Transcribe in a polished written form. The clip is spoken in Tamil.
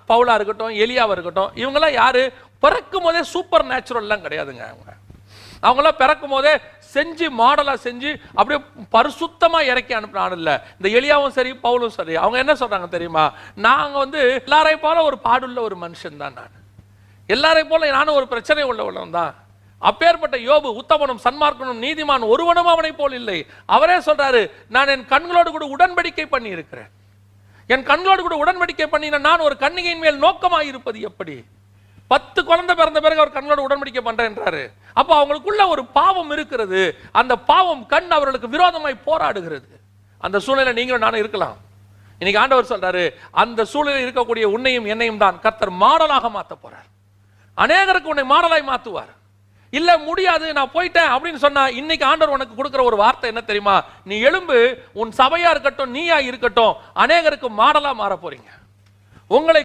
பவுலா இருக்கட்டும், எலியாவா இருக்கட்டும், இவங்கெல்லாம் யாரு? பிறக்கும் போதே சூப்பர் நேச்சுரல்லாம் கிடையாதுங்க. அவங்களாம் பிறக்கும் போதே செஞ்சு மாடலா செஞ்சு அப்படியே பரிசுத்தமா இறக்கி அனுப்பினான் இல்ல. இந்த எலியாவும் சரி பவுலும் சரி, அவங்க என்ன சொல்றாங்க தெரியுமா? நாங்க எல்லாரையும் போல ஒரு பாடுள்ள ஒரு மனுஷன் தான் நான், எல்லாரையும் போல நானும் ஒரு பிரச்சனை உள்ளவன் தான். அப்பேற்பட்ட யோபு உத்தமனும் சன்மார்க்கனும் நீதிமான் ஒருவனும் அவனை போல் இல்லை. அவரே சொல்றாரு, நான் என் கண்களோடு கூட உடன்படிக்கை பண்ணி இருக்கிறேன். என் கண்களோடு கூட உடன்படிக்கை பண்ணின நான் ஒரு கன்னிகையின் மேல் நோக்கமாக இருப்பது எப்படி? 10 குழந்தை பிறந்த பிறகு அவர் கண்களோடு உடன்படிக்கை பண்றேன்றாரு. அப்ப அவங்களுக்குள்ள ஒரு பாவம் இருக்கிறது. அந்த பாவம் கண் அவர்களுக்கு விரோதமாய் போராடுகிறது. அந்த சூழ்நிலை நீங்களும் நானும் இருக்கலாம். இன்னைக்கு ஆண்டவர் சொல்றாரு, அந்த சூழ்நிலை இருக்கக்கூடிய உன்னையும் என்னையும் தான் கர்த்தர் மாடலாக மாத்த போறார். அநேகருக்கு உன்னை மாடலாய் மாத்துவார். இல்ல முடியாது நான் போயிட்டேன் அப்படின்னு சொன்னா, இன்னைக்கு ஆண்டவர் உனக்கு கொடுக்கிற ஒரு வார்த்தை என்ன தெரியுமா? நீ எழும்பு, உன் சபையா இருக்கட்டும், நீயா இருக்கட்டும், அநேகருக்கு மாடலா மாற போறீங்க. உங்களை